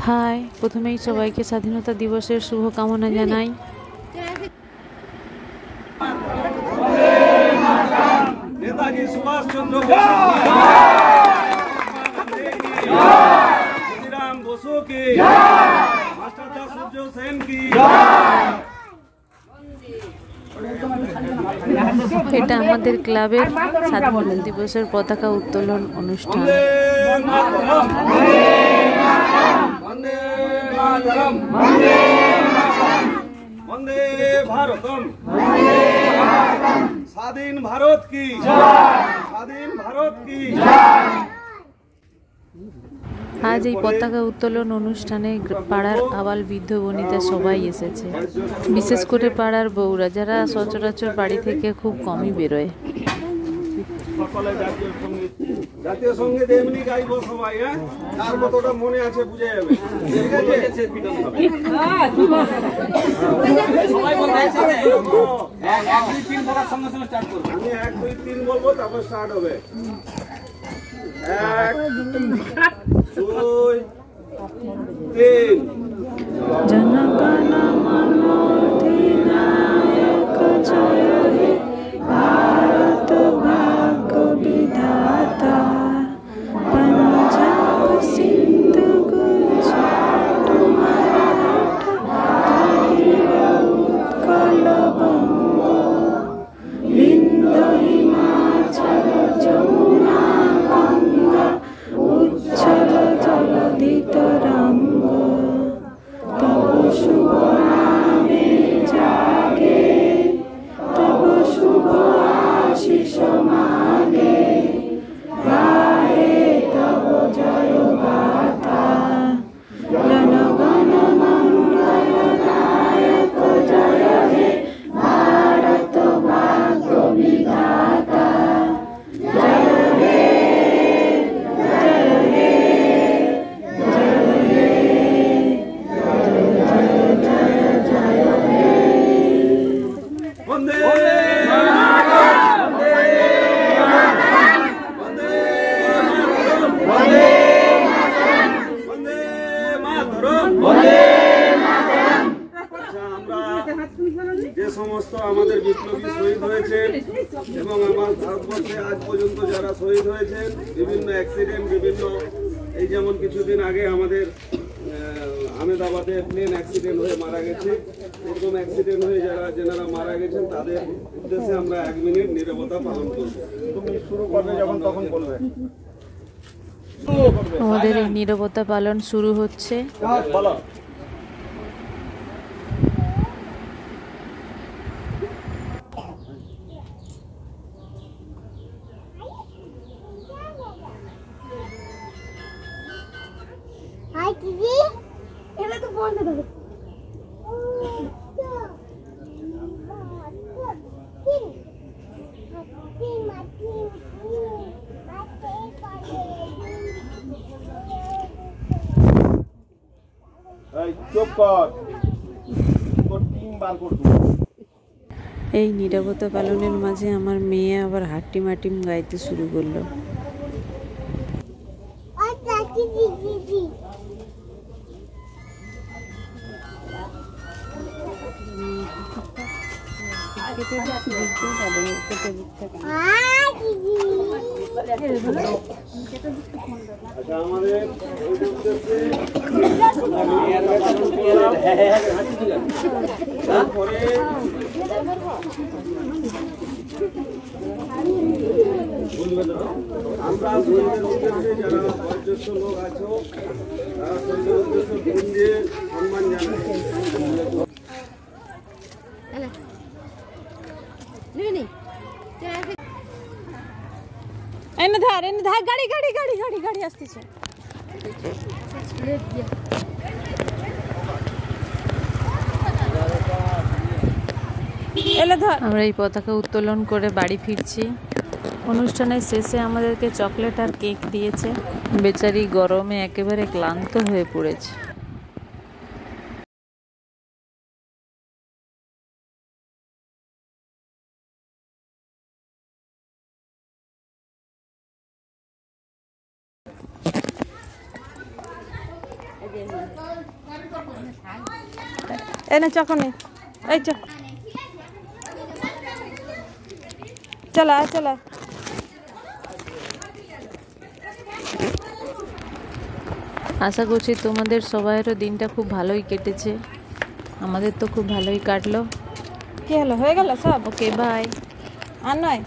High, প্রথমেই সবাইকে স্বাধীনতা দিবসের শুভকামনা জানাই। নেতাজি সুভাষচন্দ্র বসু ক্ষুদিরাম বসু কি, মাস্টারদা সূর্য সেন কি। এটা আমাদের ক্লাবের স্বাধীনতা দিবসের পতাকা উত্তোলন অনুষ্ঠান। বন্দে ভারতম, স্বাধীন ভারত কি, স্বাধীন ভারত কি। আজ এই পতাকা উত্তোলন অনুষ্ঠানে পাড়ার আবাল বৃদ্ধ বনিতা সবাই এসেছে, বিশেষ করে পাড়ার বউরা, যারা সচরাচর বাড়ি থেকে খুব কমই বেরোয়। সকলে জাতীয় সঙ্গীত এমনি গাইব সবাই, হ্যাঁ, তার কতটা মনে আছে বুঝে যাবে। ঠিক আছে, আমি 1 2 3 বলবো, তারপর স্টার্ট হবে। 1 2 3। জনগণ মন অধিনায়ক জয় হে, ভারত ভাগ্য বিধাতা, পঞ্জাব সিন্ধু গুজরাট মারাঠা উৎকল বঙ্গ, বিন্ধ্য হিমাচল যমুনা গঙ্গা, উচ্ছল জলধি তরঙ্গ, তব শুভ নামে জাগে, তব শুভ আশিস মাগে, গায়ে তব জয় গাথা, জনগণ মঙ্গল নায়ক জয় হে, ভারত ভাগ্য বিধাতা, জয় হে, জয় হে, জয় হে, বন্দে যে সমস্ত আমাদের বিপ্লবী শহীদ হয়েছে এবং আমার ভারতবর্ষে আজ পর্যন্ত যারা শহীদ হয়েছেন বিভিন্ন অ্যাক্সিডেন্ট, বিভিন্ন এই যেমন কিছুদিন আগে আমাদের আহমেদাবাদে প্লেন অ্যাক্সিডেন্ট হয়ে মারা গেছে, এরকম অ্যাক্সিডেন্ট হয়ে যেনারা মারা গেছেন তাদের উদ্দেশ্যে আমরা 1 মিনিট নীরবতা পালন করব। তুমি শুরু করবে যখন তখন বলবে। আমাদের এই নীরবতা পালন শুরু হচ্ছে। বলো। हाय दीदी, ये तो फोन दे दो। চুপ কর, তোর টিম বার করবো। এই নীরবতা পালনের মাঝে আমার মেয়ে আবার হাট্টিম হাট্টিম গাইতে শুরু করলো। আচ্ছা, আমাদের তারপরে আমরা শহীদের উদ্দেশ্যে যারা বয়োজ্যেষ্ঠ লোক আছো তারা শহীদের উদ্দেশ্যে ফুল দিয়ে সম্মান জানায়। এনে ধার গাড়ি গাড়ি গাড়ি গাড়ি গাড়ি আসতেছে। আমরা এই পতাকা উত্তোলন করে বাড়ি ফিরছি। অনুষ্ঠানের শেষে আমাদেরকে চকলেট আর কেক দিয়েছে। বেচারি গরমে একেবারে ক্লান্ত হয়ে পড়েছে। এই না চকনে এই চ চলো আয় চলো আশা করছি তোমাদের সবাইয়েরও দিনটা খুব ভালোই কেটেছে, আমাদের তো খুব ভালোই কাটলো। কি হলো হয়ে গেল সব? Okay bye. আর নয়